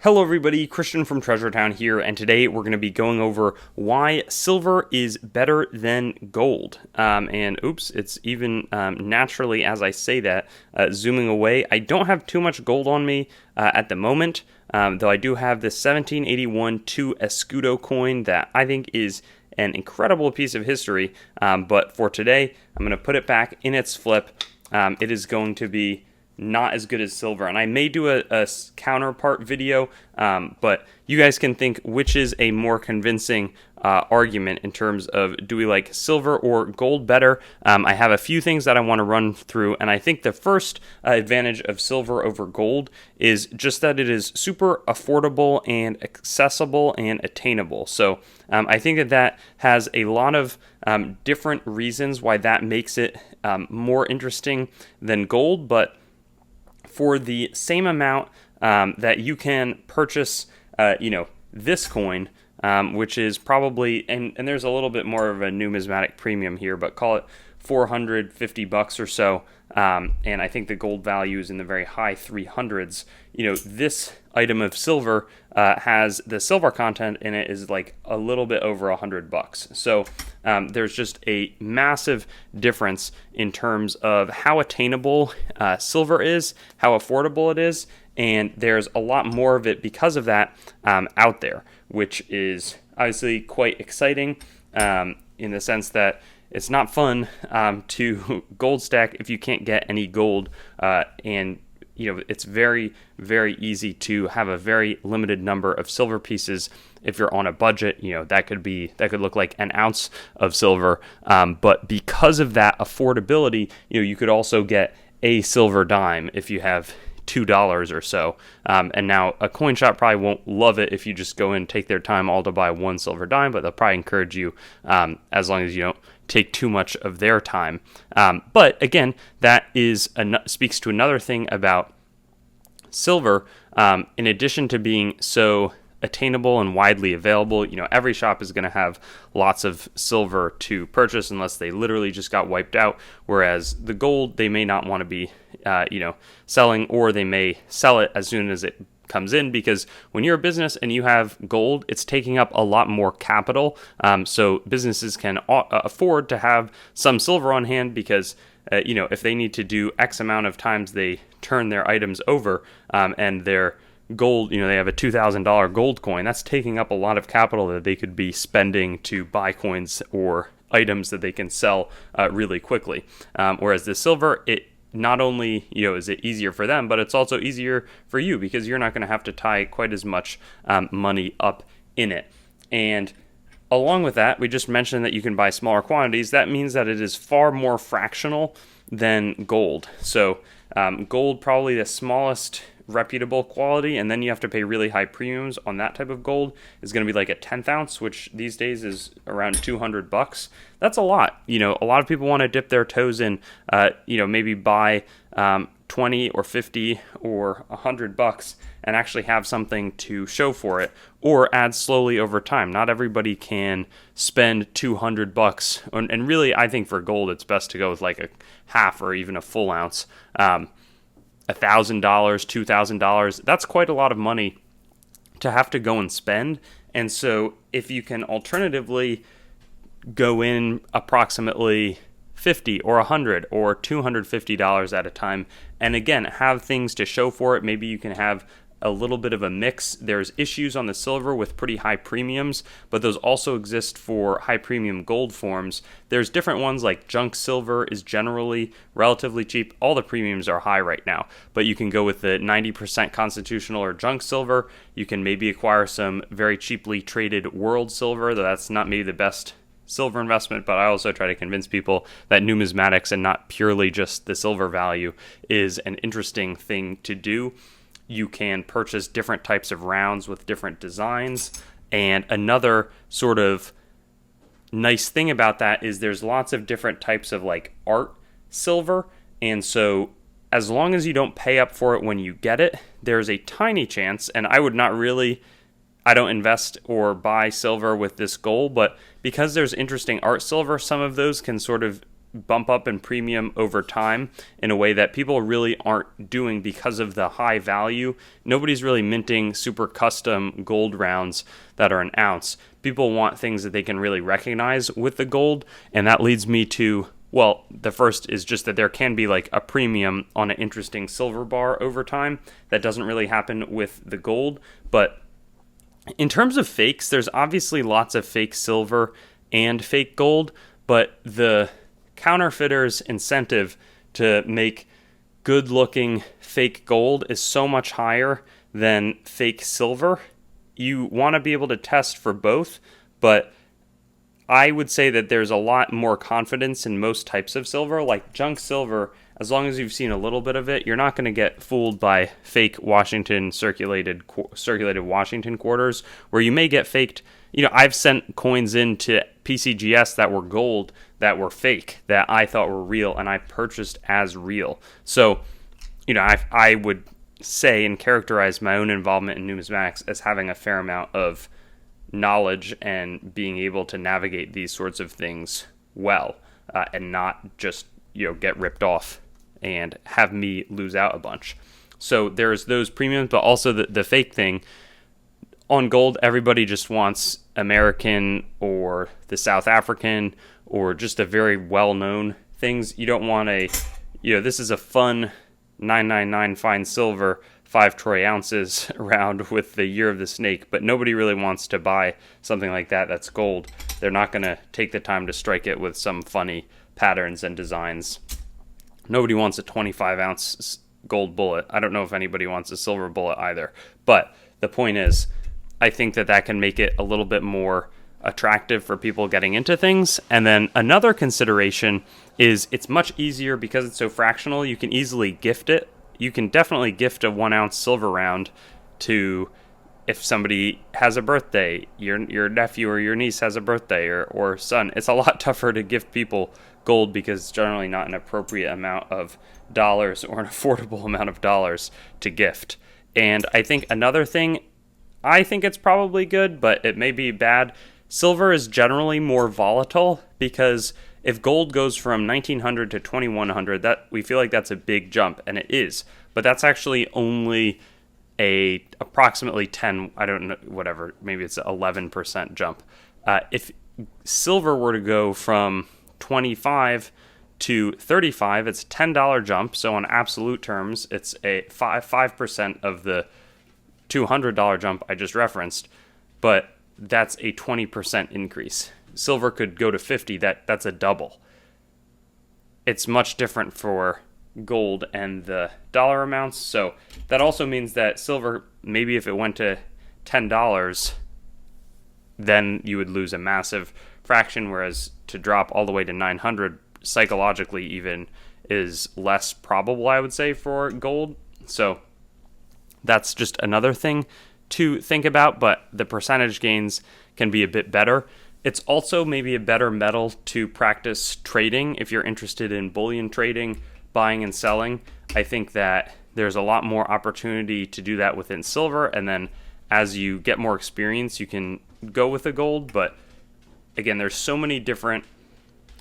Hello everybody, Christian from Treasure Town here, and today we're going to be going over why silver is better than gold. And oops, it's even naturally as I say that, zooming away. I don't have too much gold on me at the moment, though I do have this 1781 2 Escudo coin that I think is an incredible piece of history, but for today, I'm going to put it back in its flip. It is going to be not as good as silver, and I may do a counterpart video, but you guys can think which is a more convincing argument in terms of do we like silver or gold better. I have a few things that I want to run through, and I think the first advantage of silver over gold is just that it is super affordable and accessible and attainable. So I think that has a lot of different reasons why that makes it more interesting than gold, but for the same amount that you can purchase, this coin, which is probably, and there's a little bit more of a numismatic premium here, but call it $450 or so. And I think the gold value is in the very high 300s. This item of silver has the silver content in it is like a little bit over $100. So there's just a massive difference in terms of how attainable silver is, how affordable it is, and there's a lot more of it because of that out there, which is obviously quite exciting in the sense that it's not fun to gold stack if you can't get any gold, and it's very, very easy to have a very limited number of silver pieces. If you're on a budget, that could look like an ounce of silver, but because of that affordability, you could also get a silver dime if you have $2 or so. And now a coin shop probably won't love it if you just go in and take their time all to buy one silver dime, but they'll probably encourage you as long as you don't take too much of their time. But again, that speaks to another thing about silver. In addition to being so attainable and widely available, every shop is going to have lots of silver to purchase unless they literally just got wiped out. Whereas the gold, they may not want to be, selling, or they may sell it as soon as it comes in, because when you're a business and you have gold, it's taking up a lot more capital. So businesses can afford to have some silver on hand because, if they need to do X amount of times they turn their items over, and their gold, they have a $2,000 gold coin, that's taking up a lot of capital that they could be spending to buy coins or items that they can sell really quickly. Whereas the silver, it not only is it easier for them, but it's also easier for you because you're not going to have to tie quite as much money up in it. And along with that, we just mentioned that you can buy smaller quantities. That means that it is far more fractional than gold. So gold, probably the smallest reputable quality, and then you have to pay really high premiums on that type of gold, is going to be like a 10th ounce, which these days is around $200. That's a lot. A lot of people want to dip their toes in, maybe buy 20 or 50 or $100 and actually have something to show for it, or add slowly over time. Not everybody can spend $200, and really I think for gold it's best to go with like a half or even a full ounce. $1,000, $2,000, that's quite a lot of money to have to go and spend. And so if you can alternatively go in approximately $50 or $100 or $250 at a time, and again, have things to show for it, maybe you can have a little bit of a mix. There's issues on the silver with pretty high premiums, but those also exist for high premium gold forms. There's different ones, like junk silver is generally relatively cheap. All the premiums are high right now, but you can go with the 90% constitutional or junk silver. You can maybe acquire some very cheaply traded world silver, though that's not maybe the best silver investment, but I also try to convince people that numismatics and not purely just the silver value is an interesting thing to do. You can purchase different types of rounds with different designs. And another sort of nice thing about that is there's lots of different types of like art silver. And so as long as you don't pay up for it when you get it, there's a tiny chance, and I don't invest or buy silver with this goal, but because there's interesting art silver, some of those can sort of bump up in premium over time in a way that people really aren't doing because of the high value. Nobody's really minting super custom gold rounds that are an ounce. People want things that they can really recognize with the gold, and that leads me to, well, the first is just that there can be like a premium on an interesting silver bar over time. That doesn't really happen with the gold. But in terms of fakes, there's obviously lots of fake silver and fake gold, but the counterfeiters' incentive to make good-looking fake gold is so much higher than fake silver. You want to be able to test for both, but I would say that there's a lot more confidence in most types of silver, like junk silver. As long as you've seen a little bit of it, you're not going to get fooled by fake Washington circulated Washington quarters, where you may get faked. I've sent coins into PCGS that were gold, that were fake, that I thought were real, and I purchased as real. So, I would say and characterize my own involvement in numismatics as having a fair amount of knowledge and being able to navigate these sorts of things well, and not just get ripped off and have me lose out a bunch. So there's those premiums, but also the fake thing on gold. Everybody just wants American or the South African or just a very well-known things. You don't want this is a fun 999 fine silver 5 troy ounces around with the year of the snake, but nobody really wants to buy something like that that's gold. They're not going to take the time to strike it with some funny patterns and designs. Nobody wants a 25 ounce gold bullet. I don't know if anybody wants a silver bullet either, but the point is, I think that can make it a little bit more attractive for people getting into things. And then another consideration is it's much easier because it's so fractional. You can easily gift it. You can definitely gift a 1 ounce silver round to, if somebody has a birthday, your nephew or your niece has a birthday or son. It's a lot tougher to gift people gold because it's generally not an appropriate amount of dollars or an affordable amount of dollars to gift. And I think another thing, I think it's probably good, but it may be bad. Silver is generally more volatile because if gold goes from 1900 to 2100, that we feel like that's a big jump, and it is. But that's actually only approximately 10, I don't know, whatever, maybe it's an 11% jump. If silver were to go from 25 to 35, it's a $10 jump. So on absolute terms, it's a 5% of the $200 jump I just referenced, but that's a 20% increase. Silver could go to 50, that's a double. It's much different for gold and the dollar amounts. So that also means that silver, maybe if it went to $10, then you would lose a massive fraction, whereas to drop all the way to 900 psychologically even is less probable, I would say, for gold. So that's just another thing to think about, but the percentage gains can be a bit better. It's also maybe a better metal to practice trading if you're interested in bullion trading, buying and selling. I think that there's a lot more opportunity to do that within silver, and then as you get more experience, you can go with the gold. But again, there's so many different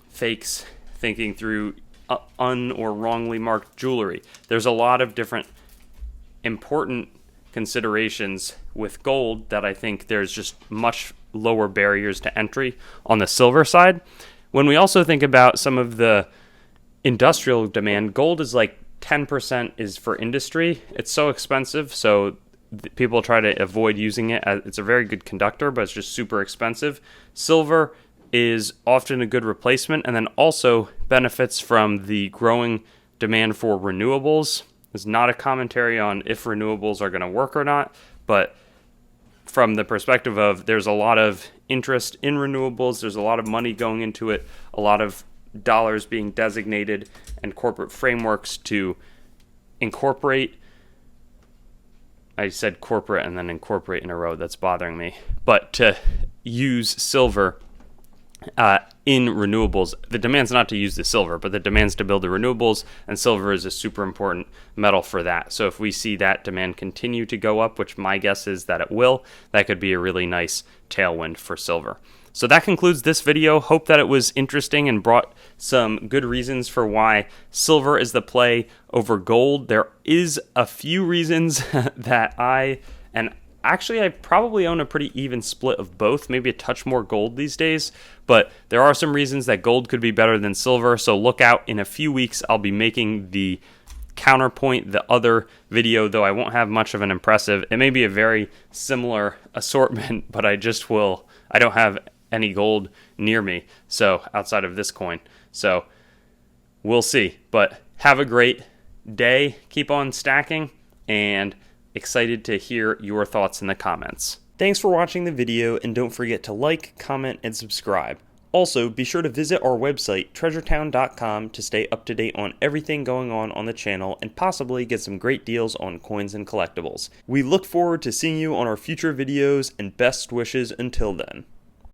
fakes thinking through or wrongly marked jewelry. There's a lot of different important considerations with gold that I think there's just much lower barriers to entry on the silver side. When we also think about some of the industrial demand, gold is like 10% is for industry. It's so expensive, so people try to avoid using it. It's a very good conductor, but it's just super expensive. Silver is often a good replacement, and then also benefits from the growing demand for renewables. It's not a commentary on if renewables are going to work or not, but from the perspective of there's a lot of interest in renewables, there's a lot of money going into it, a lot of dollars being designated, and corporate frameworks to incorporate. I said corporate and then incorporate in a row. That's bothering me. But to use silver in renewables, the demand's not to use the silver, but the demand's to build the renewables, and silver is a super important metal for that. So if we see that demand continue to go up, which my guess is that it will, that could be a really nice tailwind for silver. So that concludes this video. Hope that it was interesting and brought some good reasons for why silver is the play over gold. There is a few reasons that I probably own a pretty even split of both, maybe a touch more gold these days, but there are some reasons that gold could be better than silver, so look out. In a few weeks, I'll be making the counterpoint, the other video, though I won't have much of an impressive. It may be a very similar assortment, but I don't have any gold near me, so outside of this coin. So we'll see, but have a great day. Keep on stacking, and excited to hear your thoughts in the comments. Thanks for watching the video, and don't forget to like, comment, and subscribe. Also, be sure to visit our website, treasuretown.com, to stay up to date on everything going on the channel and possibly get some great deals on coins and collectibles. We look forward to seeing you on our future videos, and best wishes until then.